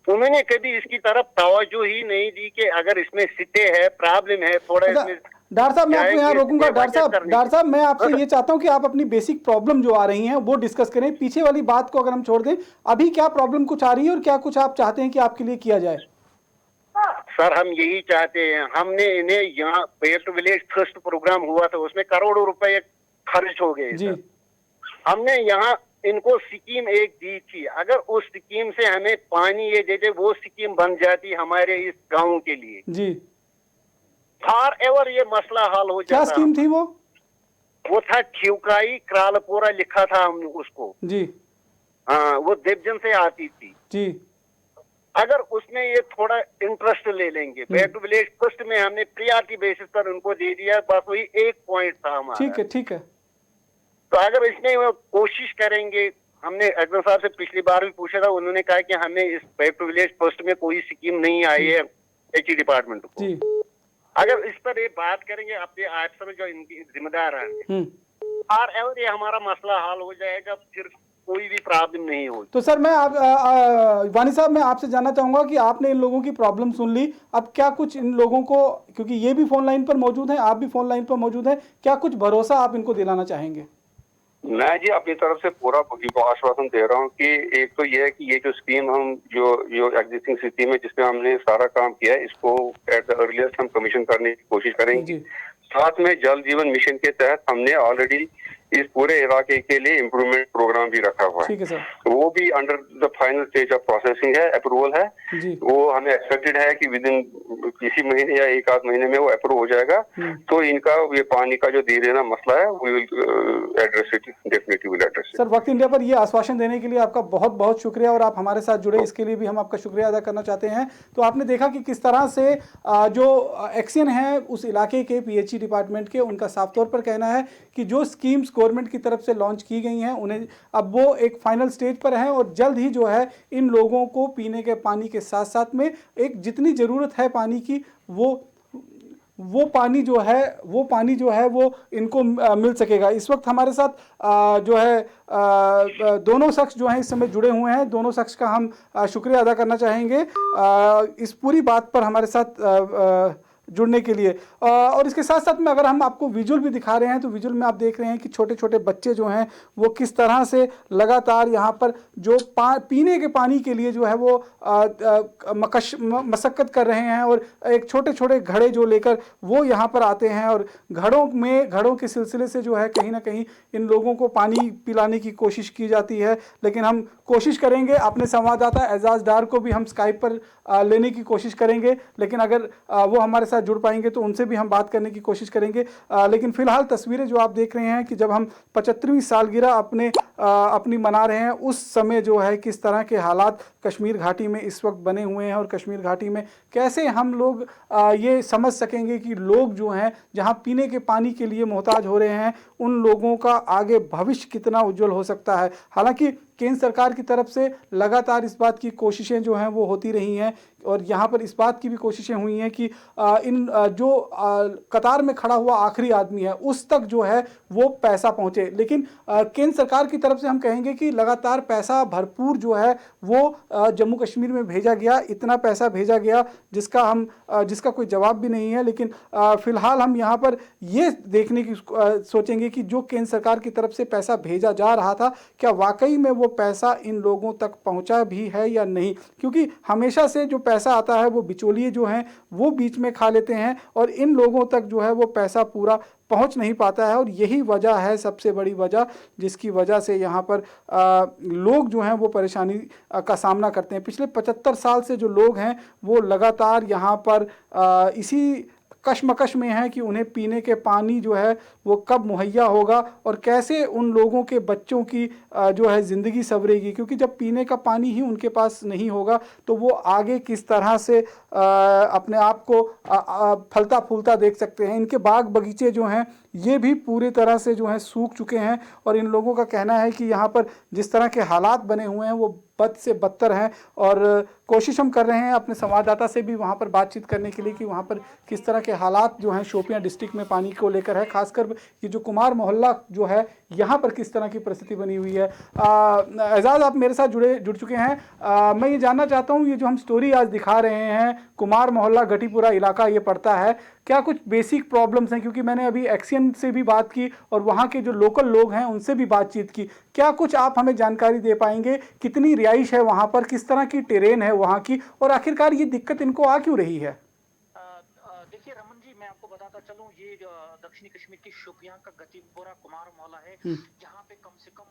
उन्होंने कभी इसकी तरफ तवज्जो ही नहीं दी कि अगर इसमें सिटे है, प्रॉब्लम है थोड़ा इसमें। डॉक्टर साहब मैं आपको यहाँ रोकूंगा। डॉक्टर साहब मैं आपसे ये चाहता हूँ कि आप अपनी बेसिक प्रॉब्लम जो आ रही हैं वो डिस्कस करें, पीछे वाली बात को अगर हम छोड़ दें, अभी क्या प्रॉब्लम कुछ आ रही है और क्या कुछ आप चाहते हैं कि आपके लिए किया जाए? सर हम यही चाहते हैं, हमने इन्हें यहाँ back to village first programme हुआ था, उसमें करोड़ों रुपए खर्च हो गए जी। हमने यहाँ इनको स्कीम एक दी थी, अगर उस स्कीम से हमें पानी ये देते, वो स्कीम बन जाती हमारे इस गाँव के लिए जी, फॉर एवर ये मसला हल हो जाता। क्या स्कीम थी वो था ठिवकाई क्रालपुरा लिखा था हमने उसको जी। हाँ, वो दिवजन से आती थी जी। अगर उसमें ये थोड़ा इंटरेस्ट ले लेंगे, बैक टू विलेज फर्स्ट में हमने प्रियॉरिटी बेसिस पर उनको दे दिया, बस वही एक पॉइंट था हमारा। ठीक है। तो अगर इसमें वो कोशिश करेंगे, हमने अकबर साहब से पिछली बार भी पूछा था, उन्होंने कहा कि हमें इस बैक टू विलेज फर्स्ट में कोई स्कीम नहीं आई है एचई डिपार्टमेंट को जी। अगर इस पर ये बात करेंगे अपने आप में जो इनकी जिम्मेदार है, और ये हमारा मसला हल हो जाएगा, फिर कोई भी प्रॉब्लम नहीं होगी। तो सर मैं वानी साहब मैं आपसे जानना चाहूंगा कि आपने इन लोगों की प्रॉब्लम सुन ली, अब क्या कुछ इन लोगों को, क्योंकि ये भी फोन लाइन पर मौजूद हैं, आप भी फोन लाइन पर मौजूद हैं, क्या कुछ भरोसा आप इनको दिलाना चाहेंगे? मैं जी अपनी तरफ से पूरा आश्वासन दे रहा हूँ कि एक तो ये है कि ये जो स्कीम हम जो एग्जिस्टिंग स्कीम है जिसमें हमने सारा काम किया है, इसको एट द अर्लीस्ट हम कमीशन करने की कोशिश करेंगे। साथ में जल जीवन मिशन के तहत हमने ऑलरेडी इस पूरे इलाके के लिए इम्प्रूवमेंट प्रोग्राम भी रखा हुआ है। ठीक है सर। वो भी under the final stage of processing है, अप्रूवल है जी। वो हमें एक्सपेक्टेड है कि विद इन किसी महीने या एक आध महीने में वो अप्रूव हो जाएगा। तो इनका ये पानी का जो दे देना मसला है we will address it, definitely will address it. Sir, वक्त इंडिया पर ये आश्वासन देने के लिए आपका बहुत बहुत शुक्रिया और आप हमारे साथ जुड़े इसके लिए भी हम आपका शुक्रिया अदा करना चाहते हैं। तो आपने देखा कि किस तरह से जो एक्शन है उस इलाके के पीएचई डिपार्टमेंट के, उनका साफ तौर पर कहना है कि जो स्कीम्स गवर्नमेंट की तरफ से लॉन्च की गई हैं उन्हें अब वो एक फाइनल स्टेज पर हैं और जल्द ही जो है इन लोगों को पीने के पानी के साथ साथ में एक जितनी ज़रूरत है पानी की वो पानी जो है वो इनको मिल सकेगा। इस वक्त हमारे साथ जो है दोनों शख्स जो हैं इस समय जुड़े हुए हैं। दोनों शख्स का हम शुक्रिया अदा करना चाहेंगे इस पूरी बात पर हमारे साथ जुड़ने के लिए। और इसके साथ साथ में अगर हम आपको विजुअल भी दिखा रहे हैं तो विजुअल में आप देख रहे हैं कि छोटे छोटे बच्चे जो हैं वो किस तरह से लगातार यहाँ पर जो पीने के पानी के लिए जो है वो मशक्कत कर रहे हैं और एक छोटे छोटे घड़े जो लेकर वो यहाँ पर आते हैं और घड़ों के सिलसिले से जो है कहीं ना कहीं इन लोगों को पानी पिलाने की कोशिश की जाती है। लेकिन हम कोशिश करेंगे, अपने संवाददाता एजाज डार को भी हम स्काइप पर लेने की कोशिश करेंगे, लेकिन अगर वो हमारे साथ जुड़ पाएंगे तो उनसे भी हम बात करने की कोशिश करेंगे। लेकिन फिलहाल तस्वीरें जो आप देख रहे हैं कि जब हम 75वीं सालगिरह अपनी मना रहे हैं उस समय जो है किस तरह के हालात कश्मीर घाटी में इस वक्त बने हुए हैं और कश्मीर घाटी में कैसे हम लोग ये समझ सकेंगे कि लोग जो हैं जहां पीने के पानी के लिए मोहताज हो रहे हैं उन लोगों का आगे भविष्य कितना उज्जवल हो सकता है। हालांकि केंद्र सरकार की तरफ से लगातार इस बात की कोशिशें जो हैं वो होती रही हैं और यहाँ पर इस बात की भी कोशिशें हुई हैं कि जो कतार में खड़ा हुआ आखिरी आदमी है उस तक जो है वो पैसा पहुँचे। लेकिन केंद्र सरकार की तरफ से हम कहेंगे कि लगातार पैसा भरपूर जो है वो जम्मू कश्मीर में भेजा गया, इतना पैसा भेजा गया जिसका कोई जवाब भी नहीं है। लेकिन फिलहाल हम यहाँ पर ये देखने की सोचेंगे कि जो केंद्र सरकार की तरफ से पैसा भेजा जा रहा था क्या वाकई में वो पैसा इन लोगों तक पहुंचा भी है या नहीं, क्योंकि हमेशा से जो पैसा आता है वो बिचौलिए जो हैं वो बीच में खा लेते हैं और इन लोगों तक जो है वो पैसा पूरा पहुंच नहीं पाता है। और यही वजह है, सबसे बड़ी वजह, जिसकी वजह से यहाँ पर लोग जो हैं वो परेशानी का सामना करते हैं। पिछले 75 साल से जो लोग हैं वो लगातार यहाँ पर इसी कशमकश में है कि उन्हें पीने के पानी जो है वो कब मुहैया होगा और कैसे उन लोगों के बच्चों की जो है ज़िंदगी संवरेगी, क्योंकि जब पीने का पानी ही उनके पास नहीं होगा तो वो आगे किस तरह से अपने आप को फलता फूलता देख सकते हैं। इनके बाग बगीचे जो हैं ये भी पूरी तरह से जो है सूख चुके हैं और इन लोगों का कहना है कि यहाँ पर जिस तरह के हालात बने हुए हैं वो बद से बदतर हैं। और कोशिश हम कर रहे हैं अपने संवाददाता से भी वहाँ पर बातचीत करने के लिए कि वहाँ पर किस तरह के हालात जो हैं शोपियां डिस्ट्रिक्ट में पानी को लेकर है, खासकर ये जो कुमार मोहल्ला जो है यहाँ पर किस तरह की परिस्थिति बनी हुई है। एजाज, आप मेरे साथ जुड़ चुके हैं। मैं ये जानना चाहता हूँ, ये जो हम स्टोरी आज दिखा रहे हैं, कुमार मोहल्ला गटीपुरा इलाका ये पड़ता है, क्या कुछ बेसिक प्रॉब्लम्स हैं? क्योंकि मैंने अभी एक्सियन से भी बात की और वहाँ के जो लोकल लोग हैं उनसे भी बातचीत की। क्या कुछ आप हमें जानकारी दे पाएंगे, कितनी रिहाइश है वहाँ पर, किस तरह की टेरेन है वहाँ की और आखिरकार ये दिक्कत इनको आ क्यों रही है? देखिए रमन जी, मैं आपको बताता चलूं, ये दक्षिणी कश्मीर की शोपियां का गटीपुरा कुमार मोहल्ला है, जहां पे कम से कम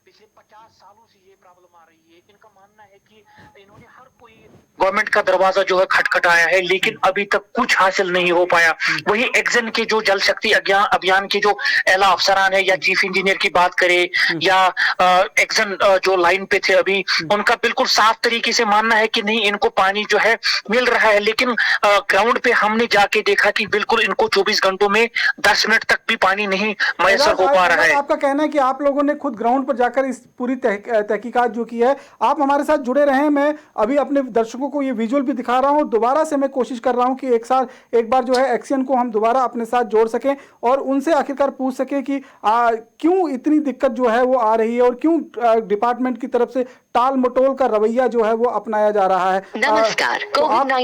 पिछले 50 सालों से ये प्रॉब्लम आ रही है। इनका मानना है कि इन्होंने हर कोई गवर्नमेंट का दरवाजा जो है खटखटाया है लेकिन अभी तक कुछ हासिल नहीं हो पाया। वही एक्सन के जो जल शक्ति अभियान के जो एला अफसरान है या चीफ इंजीनियर की बात करे या एक्सन जो लाइन पे थे अभी, उनका बिल्कुल साफ तरीके से मानना है कि नहीं, इनको पानी जो है मिल रहा है। लेकिन ग्राउंड पे हमने जाके देखा कि बिल्कुल इनको 24 घंटों में 10 मिनट तक भी पानी नहीं मैसर हो पा रहा है। आपका कहना है कि आप लोगों ने खुद ग्राउंड पर जाकर इस पूरी तहकीकात जो की है, आप हमारे साथ जुड़े रहे। मैं अभी अपने दर्शकों को ये विजुअल भी दिखा रहा हूँ, दोबारा से मैं कोशिश कर रहा हूँ कि एक बार जो है एक्शन को हम दोबारा अपने साथ जोड़ सकें और उनसे आखिरकार पूछ सकें कि क्यों इतनी दिक्कत जो है वो आ रही है और क्यों डिपार्टमेंट की तरफ से टाल मटोल का रवैया जो है वो अपनाया जा रहा है। नमस्कार,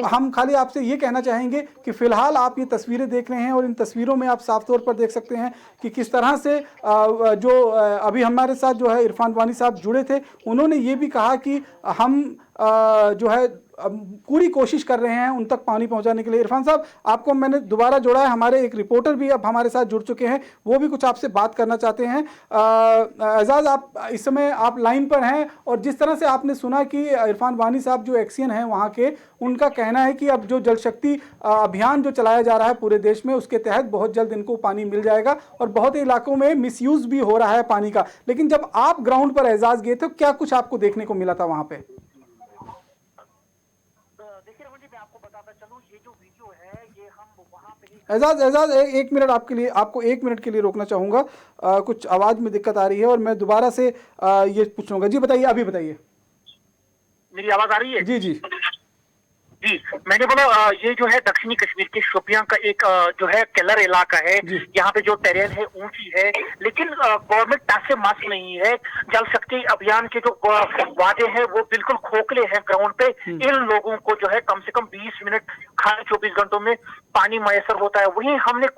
हम खाली आपसे ये कहना चाहेंगे कि फिलहाल आप ये तस्वीरें देख रहे हैं और इन तस्वीरों में आप साफ तौर पर देख सकते हैं कि किस तरह से जो अभी हमारे साथ जो है इरफान वानी साहब जुड़े थे, उन्होंने ये भी कहा कि हम जो है पूरी कोशिश कर रहे हैं उन तक पानी पहुंचाने के लिए। इरफान साहब, आपको मैंने दोबारा जोड़ा है, हमारे एक रिपोर्टर भी अब हमारे साथ जुड़ चुके हैं, वो भी कुछ आपसे बात करना चाहते हैं। एजाज, आप इस समय आप लाइन पर हैं और जिस तरह से आपने सुना कि इरफान वानी साहब जो एक्सियन हैं वहाँ के, उनका कहना है कि अब जो जल शक्ति अभियान जो चलाया जा रहा है पूरे देश में, उसके तहत बहुत जल्द इनको पानी मिल जाएगा और बहुत इलाकों में मिसयूज भी हो रहा है पानी का। लेकिन जब आप ग्राउंड पर एजाज गए तो क्या कुछ आपको देखने को मिला था वहाँ पे? एजाज एक मिनट आपको 1 मिनट के लिए रोकना चाहूंगा, कुछ आवाज में दिक्कत आ रही है और मैं दोबारा से ये पूछूंगा। जी बताइए, अभी बताइए। मेरी आवाज आ रही है? जी जी जी, मैंने बोला ये जो है दक्षिणी कश्मीर के शोपियां का एक जो है किलर इलाका है। यहाँ पे जो टेरेन है ऊंची है, लेकिन गवर्नमेंट टस से मस नहीं है। जल शक्ति अभियान के जो वादे हैं वो बिल्कुल खोखले हैं ग्राउंड पे। इन लोगों को जो है कम से कम 20 मिनट हर 24 घंटों में पानी मैसर होता है। वहीं हमने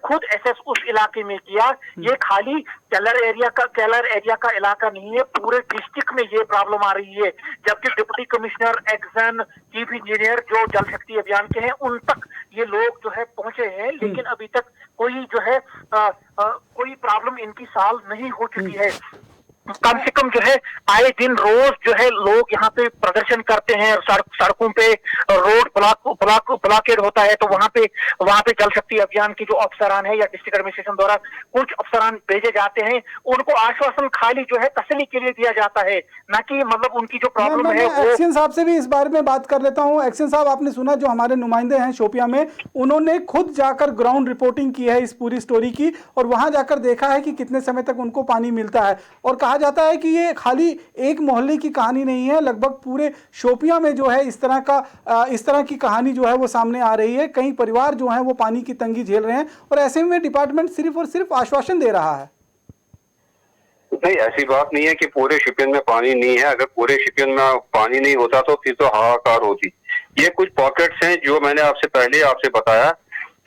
खुद एसेस उस इलाके में किया। ये खाली केलर एरिया का इलाका नहीं है, पूरे डिस्ट्रिक्ट में ये प्रॉब्लम आ रही है। जबकि deputy commissioner, action, chief engineer जो जल शक्ति अभियान के हैं, उन तक ये लोग जो है पहुंचे हैं, लेकिन अभी तक कोई जो है कोई प्रॉब्लम इनकी सॉल्व नहीं हो चुकी है। कम से कम जो है आए दिन रोज जो है लोग यहाँ पे प्रदर्शन करते हैं, सड़कों पे रोड ब्लॉकेड होता है। तो वहाँ पे जल शक्ति अभियान के जो अफसरान है या डिस्ट्रिक्ट एडमिनिस्ट्रेशन द्वारा कुछ अफसरान भेजे जाते हैं, उनको आश्वासन खाली जो है तसल्ली के लिए दिया जाता है, ना कि मतलब उनकी जो प्रॉब्लम है वो। एक्शन साहब से भी इस बारे में बात कर लेता हूँ। एक्शन साहब, आपने सुना जो हमारे नुमाइंदे हैं शोपियां में, उन्होंने खुद जाकर ग्राउंड रिपोर्टिंग की है इस पूरी स्टोरी की और वहां जाकर देखा है कि कितने समय तक उनको पानी मिलता है। और कहा जाता है कि ये खाली एक मोहल्ले की कहानी नहीं है, लगभग पूरे शोपियां में जो है इस तरह की कहानी जो है वो सामने आ रही है। कई परिवार जो हैं वो पानी की तंगी झेल रहे हैं और ऐसे में डिपार्टमेंट सिर्फ और सिर्फ आश्वासन दे रहा है। नहीं, ऐसी बात नहीं है कि पूरे शिपियन में पानी नहीं है। अगर पूरे शिपियन में पानी नहीं होता तो फिर तो हाहाकार होती। ये कुछ पॉकेट्स हैं जो मैंने आपसे बताया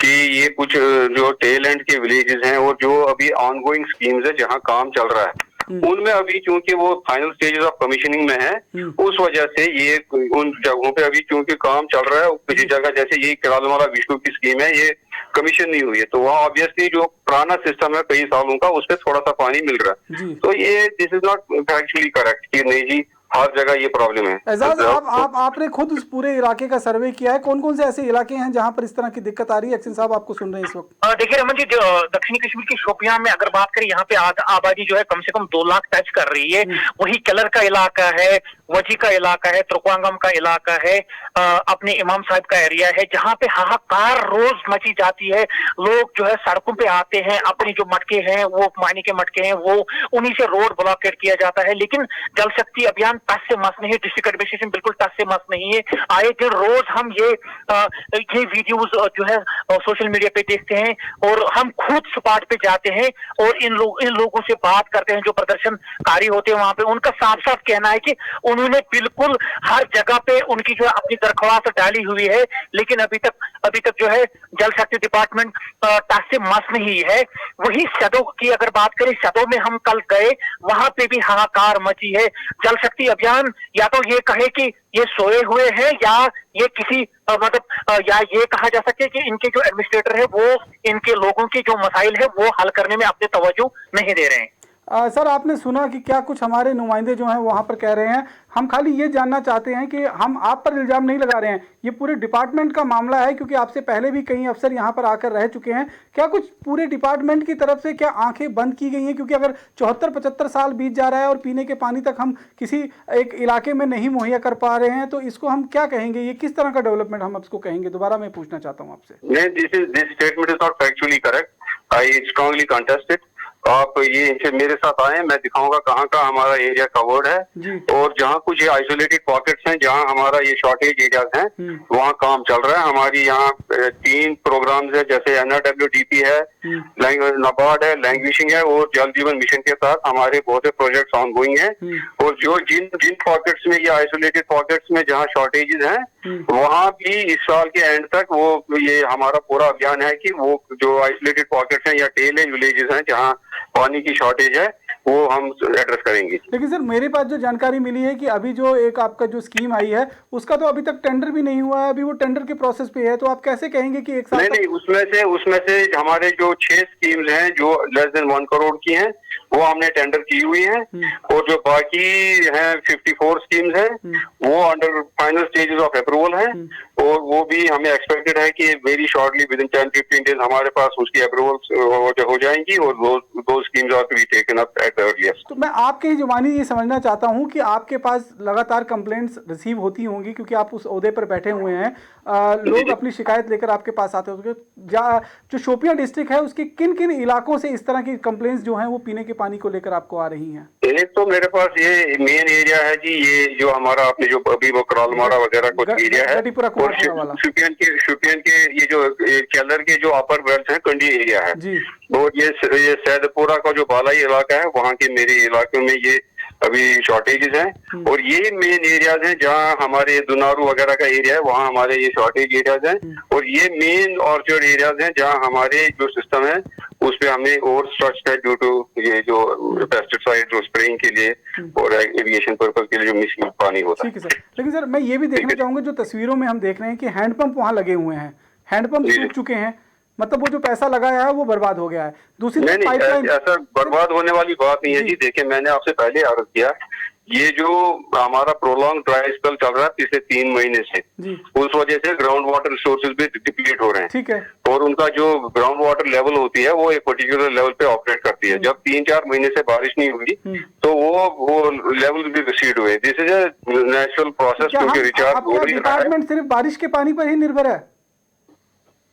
कि ये कुछ जो टेल एंड के विलेजेस हैं और जो अभी ऑनगोइंग स्कीम्स है जहां काम चल रहा है, उनमें अभी चूंकि वो फाइनल स्टेजेस ऑफ कमीशनिंग में है, उस वजह से ये उन जगहों पे अभी चूंकि काम चल रहा है। किसी जगह जैसे ये किरालमाला विष्णु की स्कीम है, ये कमीशन नहीं हुई है, तो वहाँ ऑब्वियसली जो पुराना सिस्टम है कई सालों का, उस पर थोड़ा सा पानी मिल रहा है। तो ये this is not factually correct कि नहीं जी हर जगह ये प्रॉब्लम है। एजाज, आपने खुद उस पूरे इलाके का सर्वे किया है, कौन कौन से ऐसे इलाके हैं जहां पर इस तरह की दिक्कत आ रही है? एक्शन साहब आपको सुन रहे हैं इस वक्त। देखिए रमन जी, दक्षिणी कश्मीर के शोपियां में अगर बात करें, यहाँ पे आबादी जो है कम से कम 2 लाख टच कर रही है। वही कलर का इलाका है, वजी का इलाका है, त्रुकवांगम का इलाका है, अपने इमाम साहब का एरिया है, जहाँ पे हाहाकार रोज मची जाती है। लोग जो है सड़कों पे आते हैं, अपने जो मटके हैं वो पानी के मटके हैं, वो उन्हीं से रोड ब्लॉकेट किया जाता है। लेकिन जल शक्ति अभियान टस से मस नहीं है, डिस्ट्रिक्ट एडमिनिस्ट्रेशन बिल्कुल टस से मस नहीं है। आए दिन रोज हम ये वीडियोस जो है सोशल मीडिया पे देखते हैं और हम खुद स्पॉट पे जाते हैं और इन लोगों से बात करते हैं जो प्रदर्शनकारी होते हैं वहां पे। उनका साफ साफ कहना है कि उन्होंने बिल्कुल हर जगह पे उनकी जो है अपनी दरख्वास्त डाली हुई है, लेकिन अभी तक जो है जल शक्ति डिपार्टमेंट टस से मस नहीं है। वही सदो की अगर बात करें, सदो में हम कल गए, वहां पे भी हाहाकार मची है। जल शक्ति अभियान या तो ये कहे कि ये सोए हुए हैं या ये किसी या ये कहा जा सके कि इनके जो एडमिनिस्ट्रेटर है वो इनके लोगों के जो मसाइल है वो हल करने में अपने तवज्जो नहीं दे रहे हैं। सर, आपने सुना कि क्या कुछ हमारे नुमाइंदे जो हैं वहाँ पर कह रहे हैं। हम खाली ये जानना चाहते हैं कि हम आप पर इल्ज़ाम नहीं लगा रहे हैं, ये पूरे डिपार्टमेंट का मामला है, क्योंकि आपसे पहले भी कई अफसर यहाँ पर आकर रह चुके हैं। क्या कुछ पूरे डिपार्टमेंट की तरफ से क्या आंखें बंद की गई हैं? क्योंकि अगर 74-75 साल बीत जा रहा है और पीने के पानी तक हम किसी एक इलाके में नहीं मुहैया कर पा रहे हैं, तो इसको हम क्या कहेंगे? ये किस तरह का डेवलपमेंट हम इसको कहेंगे? दोबारा मैं पूछना चाहता हूँ आपसे। This statement is not factually correct. I strongly contest it. आप ये मेरे साथ आए, मैं दिखाऊंगा कहाँ का हमारा एरिया कवर्ड है और जहाँ कुछ आइसोलेटेड पॉकेट्स हैं जहाँ हमारा ये शॉर्टेज एरियाज हैं वहाँ काम चल रहा है। हमारी यहाँ 3 प्रोग्राम्स है, जैसे NRWDP है, नाबार्ड है, लैंग्वेजिंग है और जल जीवन मिशन के साथ हमारे बहुत से प्रोजेक्ट्स ऑनगोइंग हैं। और जो जिन पॉकेट्स में, ये आइसोलेटेड पॉकेट्स में जहाँ शॉर्टेजेस हैं, वहाँ भी इस साल के एंड तक वो ये हमारा पूरा अभियान है कि वो जो आइसोलेटेड पॉकेट्स हैं या टेल एंड विलेजेस हैं जहाँ पानी की शॉर्टेज है, वो हम एड्रेस करेंगे। लेकिन सर मेरे पास जो जानकारी मिली है कि अभी जो एक आपका जो स्कीम आई है उसका तो अभी तक टेंडर भी नहीं हुआ है, अभी वो टेंडर के प्रोसेस पे है, तो आप कैसे कहेंगे कि एक साल नहीं, उसमें से हमारे जो 6 स्कीम्स हैं जो लेस देन 1 करोड़ की हैं वो हमने टेंडर की हुई है, और जो बाकी हैं 54 स्कीम्स हैं वो under final stages of approval है, और वो भी हमें एक्सपेक्टेड है कि very shortly within 10-15 days हमारे पास उसकी अप्रूवल हो जाएंगी, और दो schemes are to be taken up at the earliest. तो मैं आपके ही जुबानी ये समझना चाहता हूँ कि आपके पास लगातार कंप्लेंट्स रिसीव होती होंगी क्योंकि आप उस ओहदे पर बैठे हुए हैं, लोग अपनी शिकायत लेकर आपके पास आते होंगे। जो शोपियां डिस्ट्रिक्ट है उसके किन किन इलाकों से इस तरह की कंप्लेंट्स जो हैं वो पीने के पानी को लेकर आपको आ रही हैं? एक तो मेरे पास ये मेन एरिया है जी, ये जो हमारा आपने जो अभी वो करालमाड़ा वगैरह कुछ एरिया है, और शुपियन के ये जो केलर के जो अपर बेल्ट है कंडी एरिया है, और ये सैदपुरा का जो बालाई इलाका है वहाँ के मेरे इलाके में ये अभी शॉर्टेजेस हैं, और ये मेन एरियाज हैं जहाँ हमारे दुनारू वगैरह का एरिया है वहाँ हमारे ये शॉर्टेज एरियाज हैं, और ये मेन ऑर्चर्ड एरियाज हैं जहाँ हमारे जो सिस्टम है उस पे हमें ओवर स्ट्रक्चर्ड है ड्यू टू ये जो पेस्टिसाइड जो स्प्रेइंग के लिए और इरिगेशन पर्पज के लिए जो मिसयूज पानी होता है। ठीक है सर, लेकिन सर मैं ये भी देखना चाहूंगा जो तस्वीरों में हम देख रहे हैं कि हैंडपंप वहाँ लगे हुए हैं, हैंडपंप सूख चुके हैं, मतलब वो जो पैसा लगाया है वो बर्बाद हो गया है। दूसरी पाइपलाइन ऐसा बर्बाद होने वाली बात नहीं है जी। देखिए मैंने आपसे पहले अर्ज किया, ये जो हमारा प्रोलॉन्ग ड्राई स्पेल चल रहा है पिछले 3 महीने से, उस वजह से ग्राउंड वाटर रिसोर्सेज भी डिप्लीट हो रहे हैं। ठीक है। और उनका जो ग्राउंड वाटर लेवल होती है वो एक पर्टिकुलर लेवल पे ऑपरेट करती है। जब 3-4 महीने से बारिश नहीं हुई तो वो लेवल भी रिसीड हुए। This is a natural process क्योंकि रिचार्ज हो रही है। डिपार्टमेंट सिर्फ बारिश के पानी पर ही निर्भर है?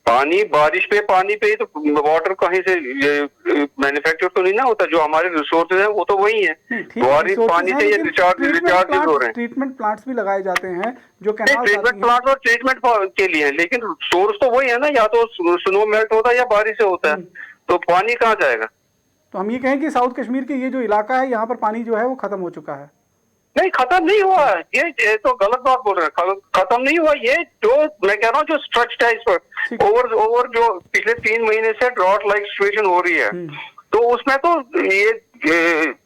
बारिश पे पानी पे ही तो वाटर कहीं से मैन्युफैक्चर तो नहीं ना होता, जो हमारे रिसोर्सेज हैं वो तो वही है, बारिश पानी से ये रिचार्ज हो रहे हैं। ट्रीटमेंट प्लांट्स भी लगाए जाते हैं जो ट्रीटमेंट प्लांट और ट्रीटमेंट के लिए है, लेकिन सोर्स तो वही है ना, या तो स्नो मेल्ट होता है या बारिश से होता है, तो पानी कहाँ जाएगा? तो हम ये कहें कि साउथ कश्मीर के ये जो इलाका है यहाँ पर पानी जो है वो खत्म हो चुका है? नहीं, खत्म नहीं हुआ है, ये तो गलत बात बोल रहे हैं, खत्म नहीं हुआ। ये जो मैं कह रहा हूँ जो स्ट्रक्चर्ड है इस पर ओवर जो पिछले 3 महीने से ड्रॉट लाइक सिचुएशन हो रही है, तो उसमें तो ये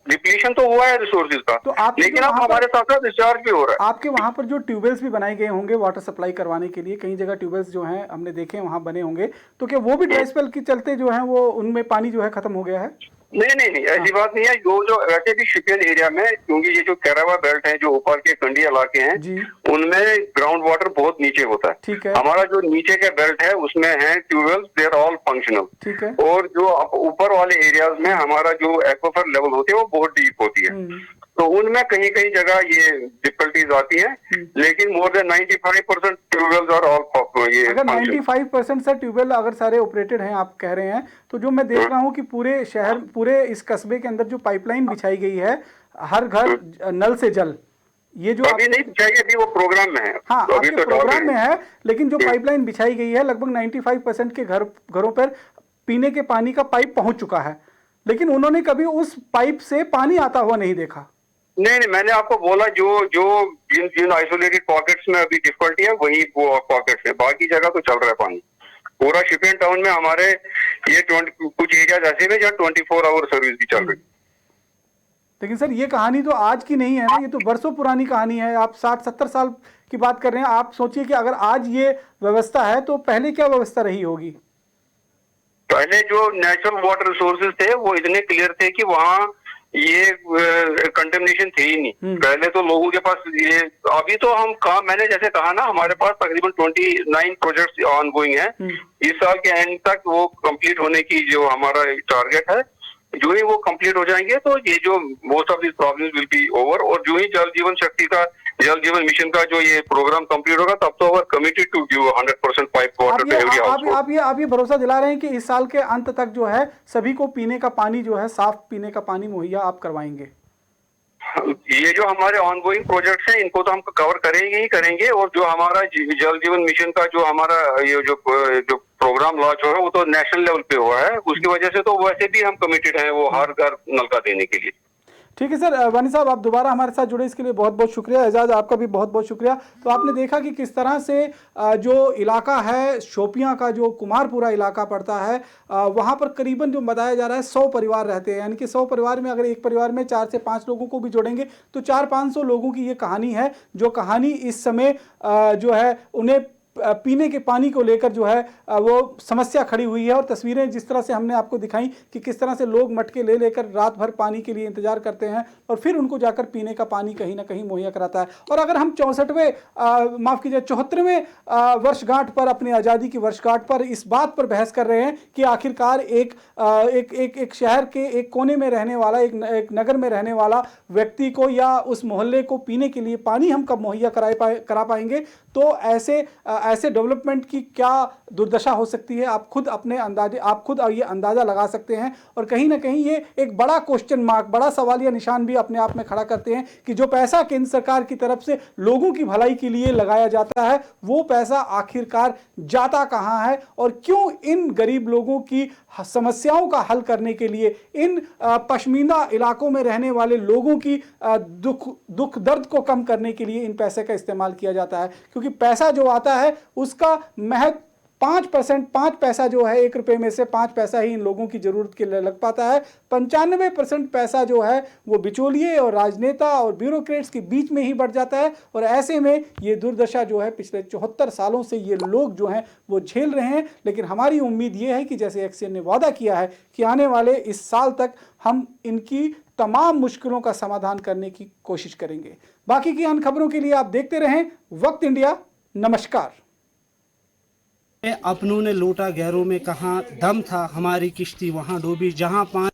डिप्लीशन तो हुआ है रिसोर्सेज का, तो लेकिन अब हमारे साथ साथ डिस्चार्ज भी हो रहा है। आपके वहां पर जो ट्यूबवेल्स भी बनाए गए होंगे वाटर सप्लाई करवाने के लिए, कई जगह ट्यूबवेल्स जो हैं हमने देखे वहां बने होंगे, तो क्या वो भी ड्राई स्पेल के चलते जो है वो उनमें पानी जो है खत्म हो गया है? नहीं, ऐसी बात नहीं है। जो वैसे भी शिपियन एरिया में, क्योंकि ये जो कैरावा बेल्ट है जो ऊपर के कंडी इलाके हैं उनमें ग्राउंड वाटर बहुत नीचे होता है। ठीक है। हमारा जो नीचे का बेल्ट है उसमें है tubewells, they are all functional. ठीक है। और जो ऊपर वाले एरियाज में हमारा जो एक्वाफर लेवल होती है वो बहुत डीप होती है, तो उनमें कहीं कहीं जगह ये डिफिकल्टीज आती हैं, लेकिन more than 95% tubewells are all ये। अगर 95% से ट्यूबवेल अगर सारे ऑपरेटेड हैं आप कह रहे हैं, तो जो मैं देख रहा हूँ कि पूरे शहर, पूरे इस कस्बे के अंदर जो पाइपलाइन बिछाई गई है, हर घर नल से जल, ये जो अभी नहीं बिछाई, अभी वो प्रोग्राम में है। हाँ, अभी तो प्रोग्राम में है, लेकिन जो पाइपलाइन बिछाई गई है लगभग 95% के घरों पर पीने के पानी का पाइप पहुंच चुका है, लेकिन उन्होंने कभी उस पाइप से पानी आता हुआ नहीं देखा। नहीं, मैंने आपको बोला जो जिन आइसोलेटेड पॉकेट्स में अभी डिफिकल्टी है वही वो पॉकेट्स है, बाकी जगह तो चल रहा है पानी। पूरा शिपियन टाउन में हमारे ये कुछ एरिया ऐसे में जहाँ 24 आवर सर्विस भी चल रही है। लेकिन सर ये कहानी तो आज की नहीं है ना, ये तो बरसों पुरानी कहानी है। आप 60-70 साल की बात कर रहे हैं। आप सोचिए कि अगर आज ये व्यवस्था है तो पहले क्या व्यवस्था रही होगी? पहले जो नेचुरल वाटर रिसोर्सेज थे वो इतने क्लियर थे कि वहाँ ये कंटेमिनेशन थे ही नहीं। पहले तो लोगों के पास ये, अभी तो हम मैंने जैसे कहा ना, हमारे पास तकरीबन 29 प्रोजेक्ट्स ऑन गोइंग है। इस साल के एंड तक वो कंप्लीट होने की जो हमारा टारगेट है, जो ही वो कंप्लीट हो जाएंगे तो ये जो most of this problems will be over. और जो ही जल जीवन मिशन का जो ये प्रोग्राम कंप्लीट होगा तब तो were committed to give 100% pipe water to every household. आप ये भरोसा दिला रहे हैं कि इस साल के अंत तक जो है सभी को पीने का पानी जो है, साफ पीने का पानी मुहैया आप करवाएंगे? ये जो हमारे ऑनगोइंग प्रोजेक्ट्स हैं इनको तो हम कवर करेंगे ही करेंगे, और जो हमारा जल जीवन मिशन का जो हमारा ये जो प्रोग्राम लॉन्च हो रहा है वो तो नेशनल लेवल पे हुआ है, उसकी वजह से तो वैसे भी हम कमिटेड हैं वो हर घर नलका देने के लिए। ठीक है सर, वानी साहब आप दोबारा हमारे साथ जुड़े इसके लिए बहुत बहुत शुक्रिया। एजाज आपका भी बहुत बहुत शुक्रिया। तो आपने देखा कि किस तरह से जो इलाका है शोपियां का, जो कुमारपुरा इलाका पड़ता है, वहाँ पर करीबन जो बताया जा रहा है 100 परिवार रहते हैं। यानी कि 100 परिवार में अगर एक परिवार में 4 से 5 लोगों को भी जोड़ेंगे तो 400-500 लोगों की ये कहानी है, जो कहानी इस समय जो है उन्हें पीने के पानी को लेकर जो है वो समस्या खड़ी हुई है। और तस्वीरें जिस तरह से हमने आपको दिखाई कि किस तरह से लोग मटके ले लेकर रात भर पानी के लिए इंतजार करते हैं और फिर उनको जाकर पीने का पानी कहीं ना कहीं मुहैया कराता है। और अगर हम 74वें वर्षगांठ पर, अपनी आज़ादी की वर्षगांठ पर इस बात पर बहस कर रहे हैं कि आखिरकार एक शहर के एक कोने में रहने वाला, एक नगर में रहने वाला व्यक्ति को या उस मोहल्ले को पीने के लिए पानी हम कब मुहैया करा पाएंगे, तो ऐसे डेवलपमेंट की क्या दुर्दशा हो सकती है, आप खुद ये अंदाजा लगा सकते हैं। और कहीं ना कहीं ये एक बड़ा क्वेश्चन मार्क, बड़ा सवालिया निशान भी अपने आप में खड़ा करते हैं कि जो पैसा केंद्र सरकार की तरफ से लोगों की भलाई के लिए लगाया जाता है, वो पैसा आखिरकार जाता कहां है और क्यों इन गरीब लोगों की समस्याओं का हल करने के लिए, इन पश्मीना इलाकों में रहने वाले लोगों की दुख दर्द को कम करने के लिए इन पैसे का इस्तेमाल किया जाता है। क्योंकि पैसा जो आता है उसका महज 5% 5 पैसा जो है, 1 रुपए में से 5 पैसा ही इन लोगों की जरूरत के लिए लग पाता है। 95% पैसा जो है वो बिचौलिए और राजनेता और ब्यूरोक्रेट्स के बीच में ही बढ़ जाता है। और ऐसे में ये दुर्दशा जो है पिछले 74 सालों से ये लोग जो हैं वो झेल रहे हैं। लेकिन हमारी उम्मीद ये है कि जैसे एक्सियन ने वादा किया है कि आने वाले इस साल तक हम इनकी तमाम मुश्किलों का समाधान करने की कोशिश करेंगे। बाकी की अन्य खबरों के लिए आप देखते रहें वक्त इंडिया। नमस्कार। अपनों ने लूटा गैरों में कहाँ दम था, हमारी किश्ती वहाँ डूबी जहाँ पानी